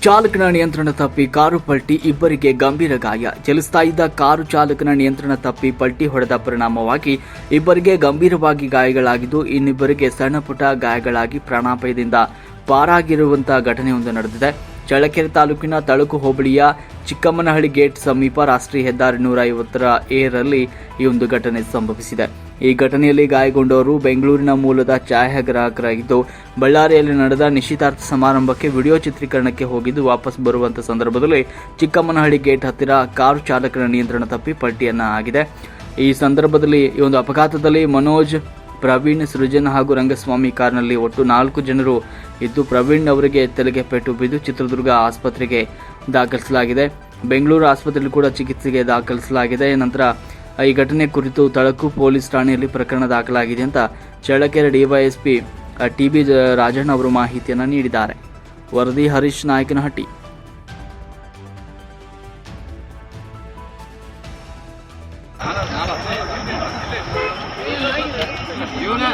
ಚಾಲಕನ ನಿಯಂತ್ರಣ ತಪ್ಪಿ ಕಾರು ಪಲ್ಟಿ, ಇಬ್ಬರಿಗೆ ಗಂಭೀರ ಗಾಯ. ಚಲಿಸ್ತಾ ಇದ್ದ ಕಾರು ಚಾಲಕನ ನಿಯಂತ್ರಣ ತಪ್ಪಿ ಪಲ್ಟಿ ಹೊಡೆದ ಪರಿಣಾಮವಾಗಿ ಇಬ್ಬರಿಗೆ ಗಂಭೀರವಾಗಿ ಗಾಯಗಳಾಗಿದ್ದು, ಇನ್ನಿಬ್ಬರಿಗೆ ಸಣ್ಣಪುಟ್ಟ ಗಾಯಗಳಾಗಿ ಪ್ರಾಣಾಪಾಯದಿಂದ ಪಾರಾಗಿರುವಂತಹ ಘಟನೆಯೊಂದು ನಡೆದಿದೆ. ಚಳ್ಳಕೆರೆ ತಾಲೂಕಿನ ತಳಕು ಹೋಬಳಿಯ ಚಿಕ್ಕಮ್ಮನಹಳ್ಳಿ ಗೇಟ್ ಸಮೀಪ ರಾಷ್ಟ್ರೀಯ ಹೆದ್ದಾರಿ 150 ರಲ್ಲಿ ಈ ಒಂದು ಘಟನೆ ಸಂಭವಿಸಿದೆ. ಈ ಘಟನೆಯಲ್ಲಿ ಗಾಯಗೊಂಡವರು ಬೆಂಗಳೂರಿನ ಮೂಲದ ಛಾಯಾಗ್ರಾಹಕರಾಗಿದ್ದು, ಬಳ್ಳಾರಿಯಲ್ಲಿ ನಡೆದ ನಿಶ್ಚಿತಾರ್ಥ ಸಮಾರಂಭಕ್ಕೆ ವಿಡಿಯೋ ಚಿತ್ರೀಕರಣಕ್ಕೆ ಹೋಗಿದ್ದು ವಾಪಸ್ ಬರುವಂತಹ ಸಂದರ್ಭದಲ್ಲಿ ಚಿಕ್ಕಮ್ಮನಹಳ್ಳಿ ಗೇಟ್ ಹತ್ತಿರ ಕಾರು ಚಾಲಕನ ನಿಯಂತ್ರಣ ತಪ್ಪಿ ಪಲ್ಟಿಯನ್ನ ಆಗಿದೆ. ಈ ಸಂದರ್ಭದಲ್ಲಿ ಈ ಒಂದು ಅಪಘಾತದಲ್ಲಿ ಮನೋಜ್, ಪ್ರವೀಣ್, ಸೃಜನ್ ಹಾಗೂ ರಂಗಸ್ವಾಮಿ ಕಾರ್ನಲ್ಲಿ ಒಟ್ಟು 4 ಜನರು ಇದ್ದು, ಪ್ರವೀಣ್ ಅವರಿಗೆ ತಲೆಗೆ ಪೆಟ್ಟು ಬಿದ್ದು ಚಿತ್ರದುರ್ಗ ಆಸ್ಪತ್ರೆಗೆ ದಾಖಲಿಸಲಾಗಿದೆ. ಬೆಂಗಳೂರು ಆಸ್ಪತ್ರೆಯಲ್ಲಿ ಕೂಡ ಚಿಕಿತ್ಸೆಗೆ ದಾಖಲಿಸಲಾಗಿದೆ. ನಂತರ ಈ ಘಟನೆ ಕುರಿತು ತಳಕು ಪೊಲೀಸ್ ಠಾಣೆಯಲ್ಲಿ ಪ್ರಕರಣ ದಾಖಲಾಗಿದೆ ಅಂತ ಚಳ್ಳಕೆರೆ ಡಿವೈಎಸ್ಪಿ ಟಿ.ಬಿ. ರಾಜಣ್ಣ ಅವರು ಮಾಹಿತಿಯನ್ನು ನೀಡಿದ್ದಾರೆ. ವರದಿ ಹರೀಶ್ ನಾಯಕನಹಟ್ಟಿ. ಇವನ